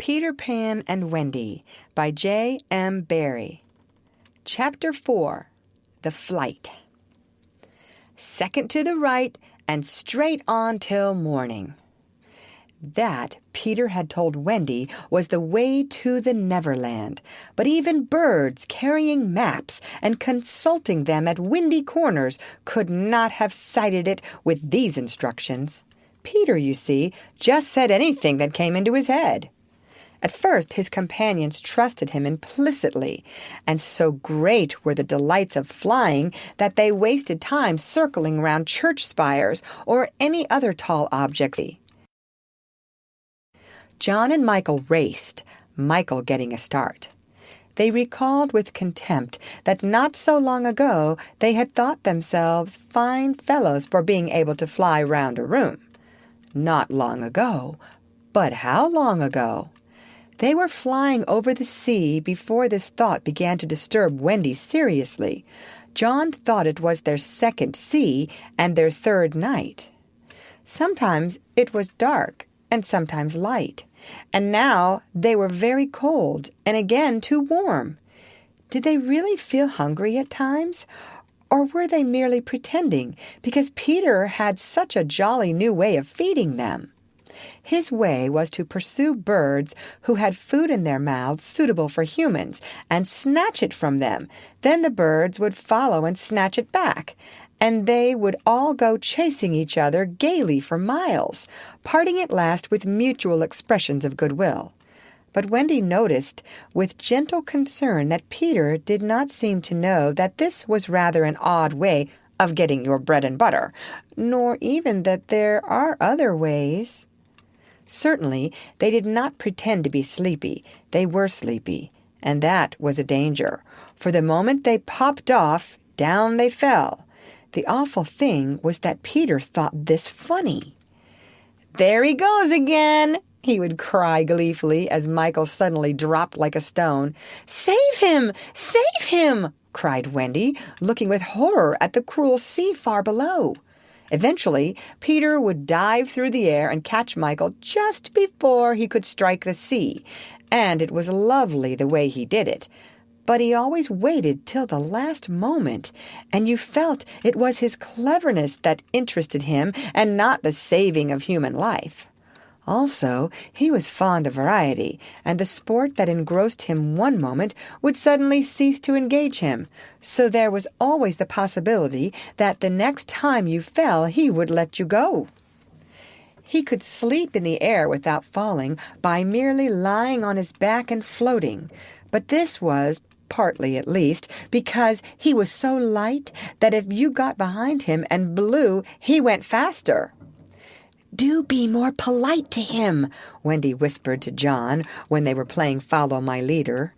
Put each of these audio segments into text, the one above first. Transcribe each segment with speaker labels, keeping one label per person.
Speaker 1: Peter Pan and Wendy by J. M. Barrie. Chapter 4. The Flight. Second to the right and straight on till morning. That, Peter had told Wendy, was the way to the Neverland, but even birds carrying maps and consulting them at windy corners could not have sighted it with these instructions. Peter, you see, just said anything that came into his head. At first his companions trusted him implicitly, and so great were the delights of flying that they wasted time circling round church spires or any other tall objects. John and Michael raced, Michael getting a start. They recalled with contempt that not so long ago they had thought themselves fine fellows for being able to fly round a room. Not long ago, but how long ago? They were flying over the sea before this thought began to disturb Wendy seriously. John thought it was their second sea and their third night. Sometimes it was dark and sometimes light, and now they were very cold and again too warm. Did they really feel hungry at times? Or were they merely pretending because Peter had such a jolly new way of feeding them? His way was to pursue birds who had food in their mouths suitable for humans and snatch it from them. Then the birds would follow and snatch it back, and they would all go chasing each other gaily for miles, parting at last with mutual expressions of goodwill. But Wendy noticed with gentle concern that Peter did not seem to know that this was rather an odd way of getting your bread and butter, nor even that there are other ways. Certainly, they did not pretend to be sleepy. They were sleepy, and that was a danger, for the moment they popped off, down they fell. The awful thing was that Peter thought this funny. "There he goes again!" he would cry gleefully as Michael suddenly dropped like a stone. "Save him! Save him!" cried Wendy, looking with horror at the cruel sea far below. Eventually, Peter would dive through the air and catch Michael just before he could strike the sea, and it was lovely the way he did it. But he always waited till the last moment, and you felt it was his cleverness that interested him and not the saving of human life. Also, he was fond of variety, and the sport that engrossed him one moment would suddenly cease to engage him, so there was always the possibility that the next time you fell he would let you go. He could sleep in the air without falling by merely lying on his back and floating, but this was, partly at least, because he was so light that if you got behind him and blew, he went faster. "Do be more polite to him," Wendy whispered to John when they were playing Follow My Leader.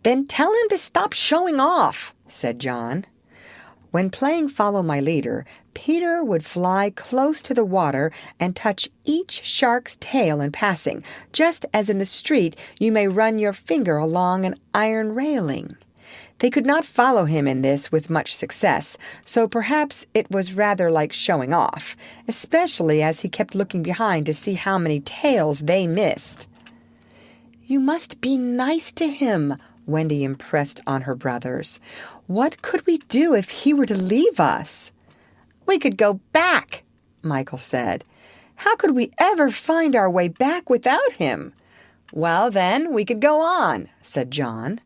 Speaker 1: "Then tell him to stop showing off," said John. When playing Follow My Leader, Peter would fly close to the water and touch each shark's tail in passing, just as in the street you may run your finger along an iron railing. They could not follow him in this with much success, so perhaps it was rather like showing off, especially as he kept looking behind to see how many tails they missed. "You must be nice to him," Wendy impressed on her brothers. "What could we do if he were to leave us?" "We could go back," Michael said. "How could we ever find our way back without him?" "Well, then, we could go on," said John.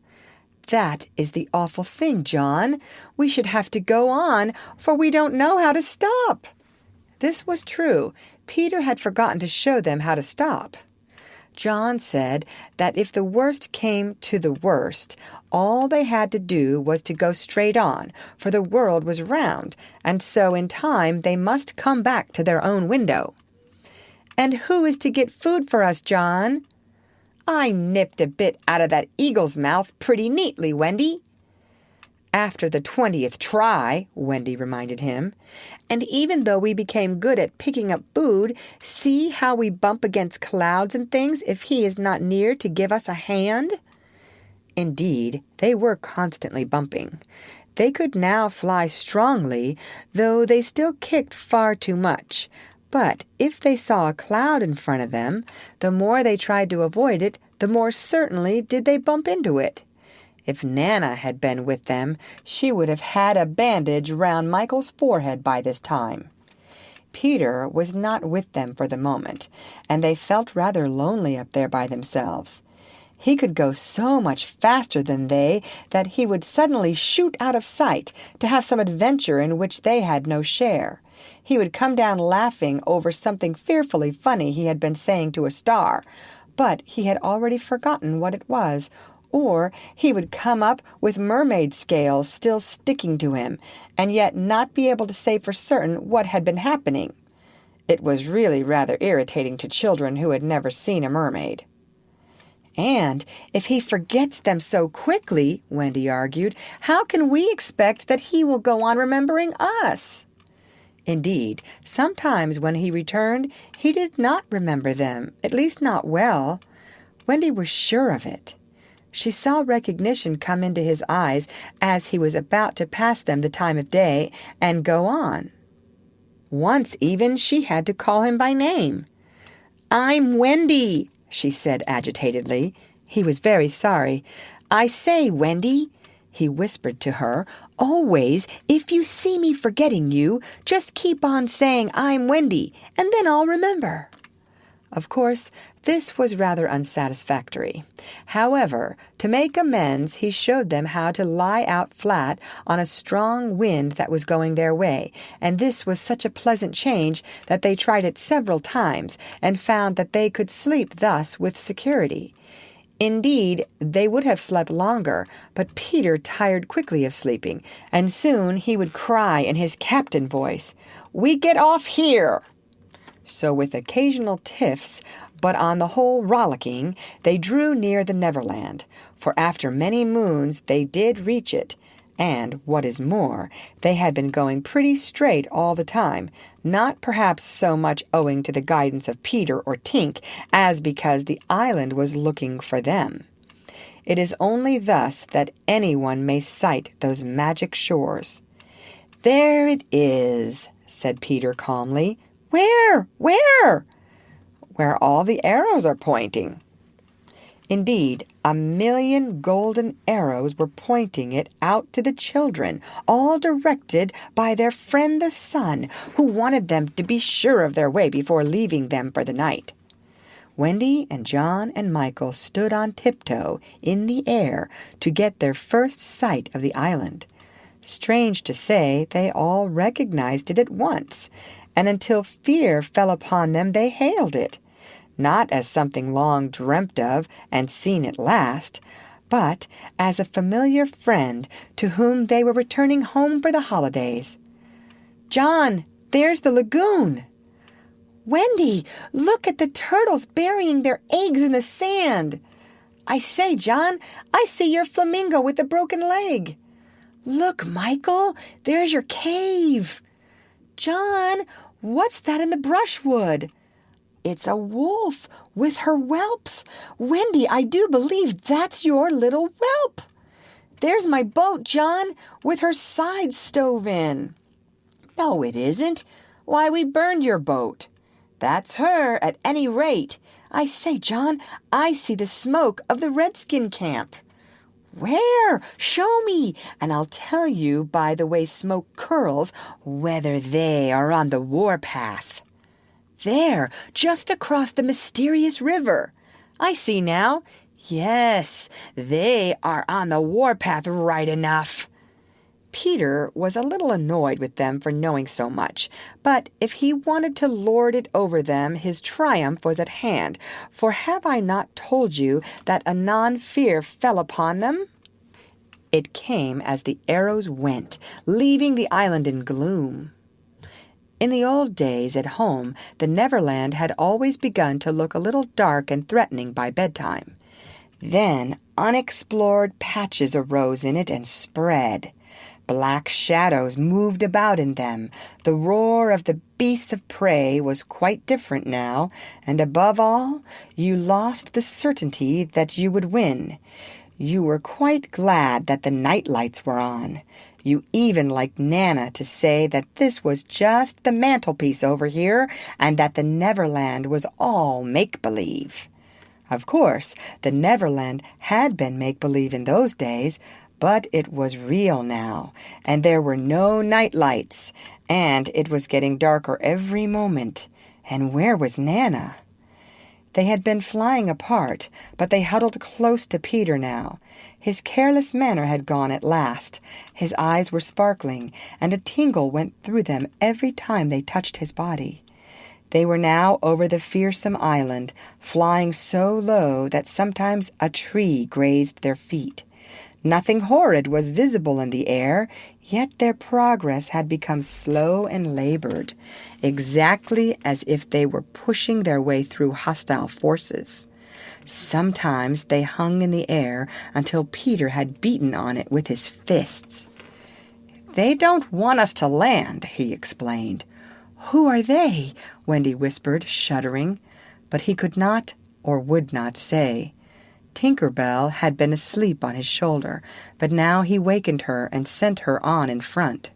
Speaker 1: "That is the awful thing, John. We should have to go on, for we don't know how to stop." This was true. Peter had forgotten to show them how to stop. John said that if the worst came to the worst, all they had to do was to go straight on, for the world was round, and so in time they must come back to their own window. "And who is to get food for us, John?" "I nipped a bit out of that eagle's mouth pretty neatly, Wendy." "After the 20th try," Wendy reminded him. "And even though we became good at picking up food, see how we bump against clouds and things if he is not near to give us a hand?" Indeed, they were constantly bumping. They could now fly strongly, though they still kicked far too much. But if they saw a cloud in front of them, the more they tried to avoid it, the more certainly did they bump into it. If Nana had been with them, she would have had a bandage round Michael's forehead by this time. Peter was not with them for the moment, and they felt rather lonely up there by themselves. He could go so much faster than they that he would suddenly shoot out of sight to have some adventure in which they had no share. He would come down laughing over something fearfully funny he had been saying to a star, but he had already forgotten what it was, or he would come up with mermaid scales still sticking to him, and yet not be able to say for certain what had been happening. It was really rather irritating to children who had never seen a mermaid. "And if he forgets them so quickly," Wendy argued, "how can we expect that he will go on remembering us?" Indeed, sometimes when he returned, he did not remember them, at least not well. Wendy was sure of it. She saw recognition come into his eyes as he was about to pass them the time of day and go on. Once even she had to call him by name. "I'm Wendy," she said agitatedly. He was very sorry. "I say, Wendy," he whispered to her, "always, if you see me forgetting you, just keep on saying I'm Wendy, and then I'll remember." Of course, this was rather unsatisfactory. However, to make amends, he showed them how to lie out flat on a strong wind that was going their way, and this was such a pleasant change that they tried it several times and found that they could sleep thus with security. Indeed, they would have slept longer, but Peter tired quickly of sleeping, and soon he would cry in his captain voice, "We get off here!" So with occasional tiffs, but on the whole rollicking, they drew near the Neverland, for after many moons they did reach it, and, what is more, they had been going pretty straight all the time, not perhaps so much owing to the guidance of Peter or Tink as because the island was looking for them. It is only thus that anyone may sight those magic shores. "There it is," said Peter calmly. "Where? Where?" "Where all the arrows are pointing." Indeed, 1,000,000 golden arrows were pointing it out to the children, all directed by their friend the sun, who wanted them to be sure of their way before leaving them for the night. Wendy and John and Michael stood on tiptoe in the air to get their first sight of the island. Strange to say, they all recognized it at once, and until fear fell upon them they hailed it, not as something long dreamt of and seen at last, but as a familiar friend to whom they were returning home for the holidays. "John, there's the lagoon." "Wendy, look at the turtles burying their eggs in the sand." "I say, John, I see your flamingo with the broken leg." "Look, Michael, there's your cave." "John, what's that in the brushwood?" "It's a wolf with her whelps. Wendy, I do believe that's your little whelp." "There's my boat, John, with her sides stove in." "No, it isn't. Why, we burned your boat." "That's her, at any rate. I say, John, I see the smoke of the Redskin camp." "Where? Show me, and I'll tell you by the way smoke curls whether they are on the warpath." "There, just across the mysterious river." "I see now. Yes, they are on the warpath right enough." Peter was a little annoyed with them for knowing so much, but if he wanted to lord it over them, his triumph was at hand, for have I not told you that anon fear fell upon them? It came as the arrows went, leaving the island in gloom. In the old days at home, the Neverland had always begun to look a little dark and threatening by bedtime. Then unexplored patches arose in it and spread. Black shadows moved about in them. The roar of the beasts of prey was quite different now, and above all, you lost the certainty that you would win. You were quite glad that the night lights were on. You even liked Nana to say that this was just the mantelpiece over here and that the Neverland was all make-believe. Of course, the Neverland had been make-believe in those days, but it was real now, and there were no night lights, and it was getting darker every moment. And where was Nana? They had been flying apart, but they huddled close to Peter now. His careless manner had gone at last. His eyes were sparkling, and a tingle went through them every time they touched his body. They were now over the fearsome island, flying so low that sometimes a tree grazed their feet. Nothing horrid was visible in the air, yet their progress had become slow and labored, exactly as if they were pushing their way through hostile forces. Sometimes they hung in the air until Peter had beaten on it with his fists. "They don't want us to land," he explained. "Who are they?" Wendy whispered, shuddering, but he could not or would not say. Tinker Bell had been asleep on his shoulder, but now he wakened her and sent her on in front.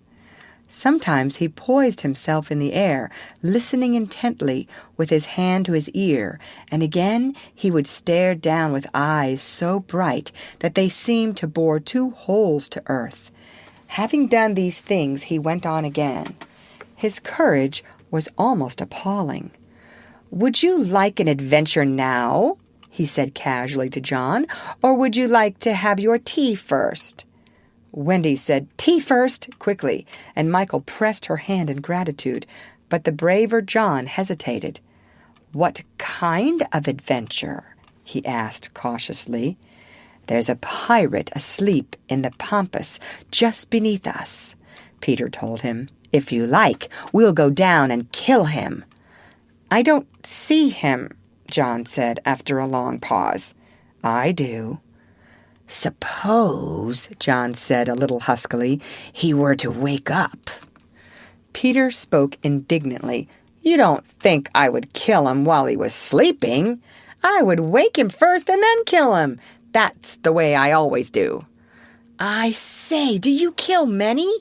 Speaker 1: Sometimes he poised himself in the air, listening intently with his hand to his ear, and again he would stare down with eyes so bright that they seemed to bore 2 holes to earth. Having done these things, he went on again. His courage was almost appalling. "Would you like an adventure now?" he said casually to John, "or would you like to have your tea first?" Wendy said, "Tea first," quickly, and Michael pressed her hand in gratitude, but the braver John hesitated. "What kind of adventure?" he asked cautiously. "There's a pirate asleep in the pampas just beneath us," Peter told him. "If you like, we'll go down and kill him." "I don't see him," John said after a long pause. "I do." "Suppose," John said a little huskily, "he were to wake up." Peter spoke indignantly. "You don't think I would kill him while he was sleeping? I would wake him first and then kill him. That's the way I always do." "I say, do you kill many?"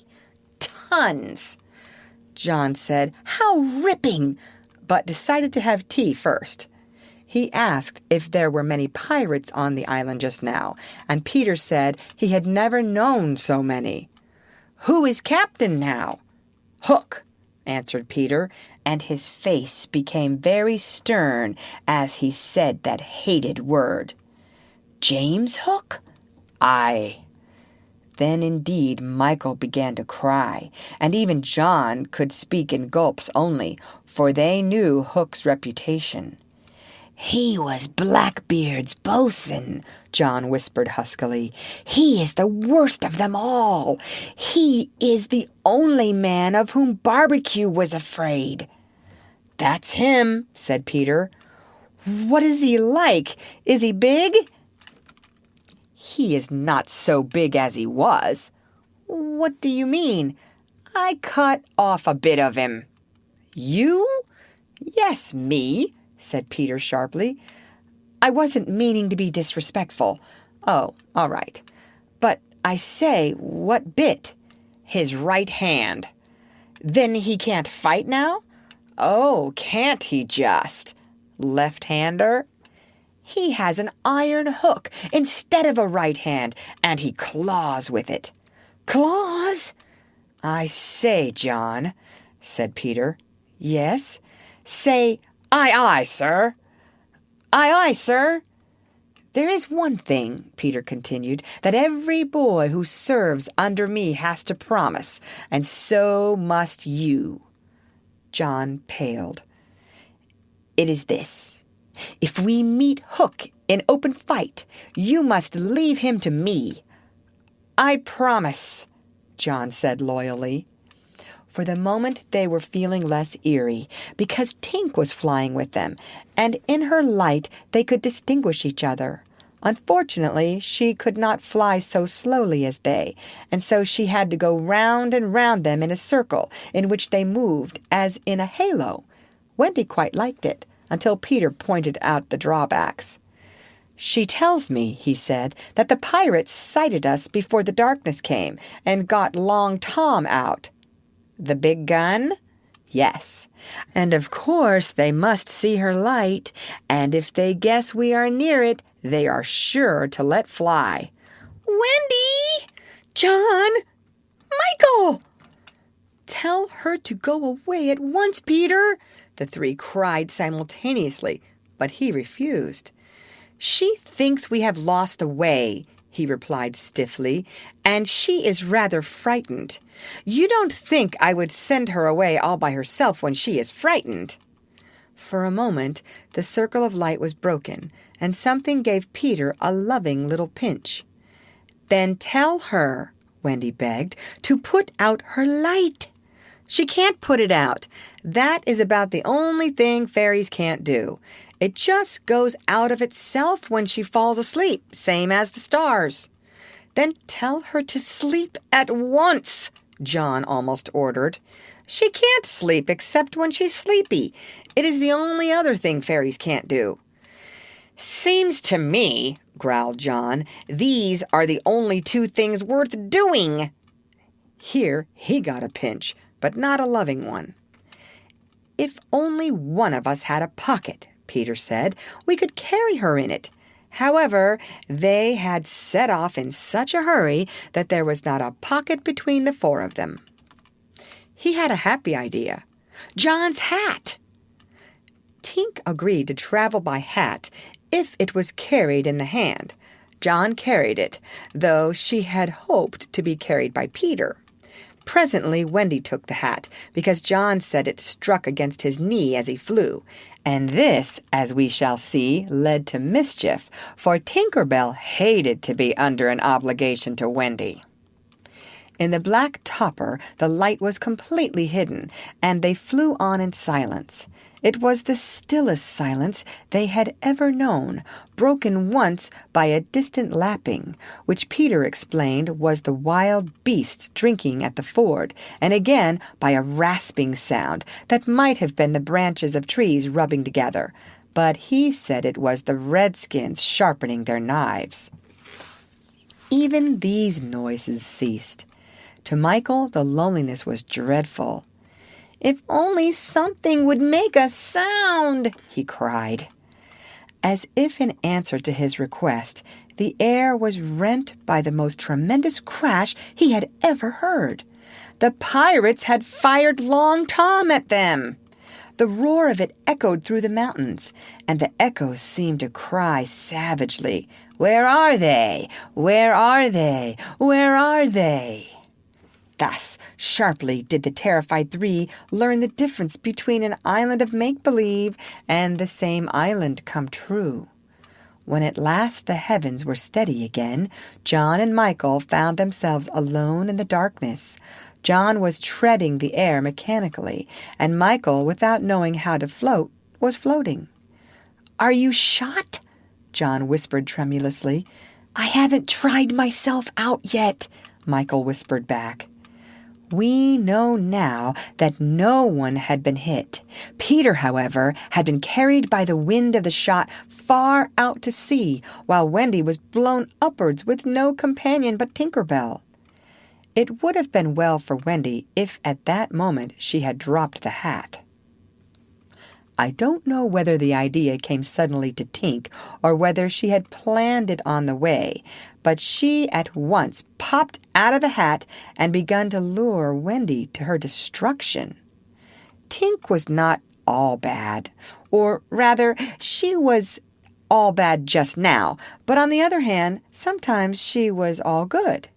Speaker 1: "Tons." John said, "How ripping!" but decided to have tea first. He asked if there were many pirates on the island just now, and Peter said he had never known so many. "Who is captain now?" "Hook," answered Peter, and his face became very stern as he said that hated word. "James Hook?" "Aye." Then indeed Michael began to cry, and even John could speak in gulps only, for they knew Hook's reputation. "He was Blackbeard's bosun," John whispered huskily. "He is the worst of them all. He is the only man of whom Barbecue was afraid." "That's him," said Peter. "What is he like? Is he big?" "He is not so big as he was." "What do you mean?" "I cut off a bit of him." "You?" "Yes, me," said Peter sharply. "I wasn't meaning to be disrespectful." "Oh, all right. But I say, what bit?" "His right hand." "Then he can't fight now?" "Oh, can't he just? Left-hander?" "He has an iron hook instead of a right hand, and he claws with it." "Claws?" "I say, John," said Peter. "Yes?" "Say, 'Aye, aye, sir.'" "Aye, aye, sir." "There is one thing," Peter continued, "that every boy who serves under me has to promise, and so must you." John paled. "It is this. If we meet Hook in open fight, you must leave him to me." "I promise," John said loyally. For the moment they were feeling less eerie, because Tink was flying with them, and in her light they could distinguish each other. Unfortunately, she could not fly so slowly as they, and so she had to go round and round them in a circle, in which they moved as in a halo. Wendy quite liked it, until Peter pointed out the drawbacks. "She tells me," he said, "that the pirates sighted us before the darkness came and got Long Tom out." "The big gun?" "Yes. And of course they must see her light, and if they guess we are near it, they are sure to let fly." "Wendy! John! Michael!" "Tell her to go away at once, Peter," the three cried simultaneously, but he refused. "She thinks we have lost the way," he replied stiffly, "and she is rather frightened. You don't think I would send her away all by herself when she is frightened?" For a moment, the circle of light was broken, and something gave Peter a loving little pinch. "Then tell her," Wendy begged, "to put out her light." "She can't put it out. That is about the only thing fairies can't do. It just goes out of itself when she falls asleep, same as the stars." "Then tell her to sleep at once," John almost ordered. "She can't sleep except when she's sleepy. It is the only other thing fairies can't do." "Seems to me," growled John, "these are the only two things worth doing." Here he got a pinch, but not a loving one. "If only one of us had a pocket," Peter said, "we could carry her in it." However, they had set off in such a hurry that there was not a pocket between the four of them. He had a happy idea. John's hat! Tink agreed to travel by hat if it was carried in the hand. John carried it, though she had hoped to be carried by Peter. Presently Wendy took the hat, because John said it struck against his knee as he flew, and this, as we shall see, led to mischief, for Tinker Bell hated to be under an obligation to Wendy. In the black topper the light was completely hidden, and they flew on in silence. It was the stillest silence they had ever known, broken once by a distant lapping, which Peter explained was the wild beasts drinking at the ford, and again by a rasping sound that might have been the branches of trees rubbing together, but he said it was the redskins sharpening their knives. Even these noises ceased. To Michael, the loneliness was dreadful. "If only something would make a sound," he cried. As if in answer to his request, the air was rent by the most tremendous crash he had ever heard. The pirates had fired Long Tom at them. The roar of it echoed through the mountains, and the echoes seemed to cry savagely, "Where are they? Where are they? Where are they?" Thus sharply did the terrified three learn the difference between an island of make-believe and the same island come true. When at last the heavens were steady again, John and Michael found themselves alone in the darkness. John was treading the air mechanically, and Michael, without knowing how to float, was floating. "Are you shot?" John whispered tremulously. "I haven't tried myself out yet," Michael whispered back. We know now that no one had been hit. Peter, however, had been carried by the wind of the shot far out to sea, while Wendy was blown upwards with no companion but Tinker Bell. It would have been well for Wendy if at that moment she had dropped the hat. I don't know whether the idea came suddenly to Tink or whether she had planned it on the way, but she at once popped out of the hat and begun to lure Wendy to her destruction. Tink was not all bad, or rather, she was all bad just now, but on the other hand, sometimes she was all good.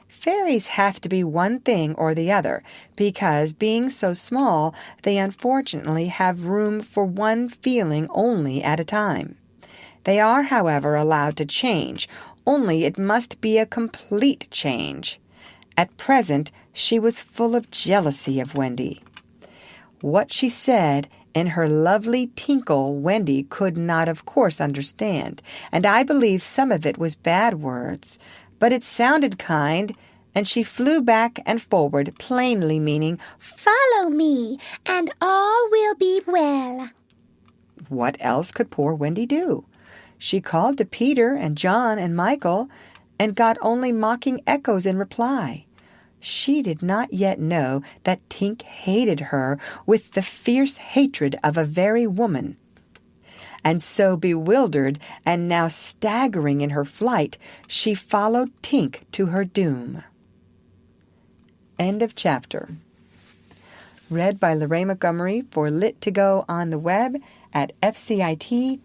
Speaker 1: Fairies have to be one thing or the other, because, being so small, they unfortunately have room for one feeling only at a time. They are, however, allowed to change, only it must be a complete change. At present, she was full of jealousy of Wendy. What she said in her lovely tinkle Wendy could not, of course, understand, and I believe some of it was bad words, but it sounded kind, and she flew back and forward, plainly meaning, "Follow me, and all will be well." What else could poor Wendy do? She called to Peter and John and Michael and got only mocking echoes in reply. She did not yet know that Tink hated her with the fierce hatred of a very woman. And so bewildered and now staggering in her flight, she followed Tink to her doom. End of chapter. Read by Lorraine Montgomery for Lit2Go on the web at fcit.usf.edu.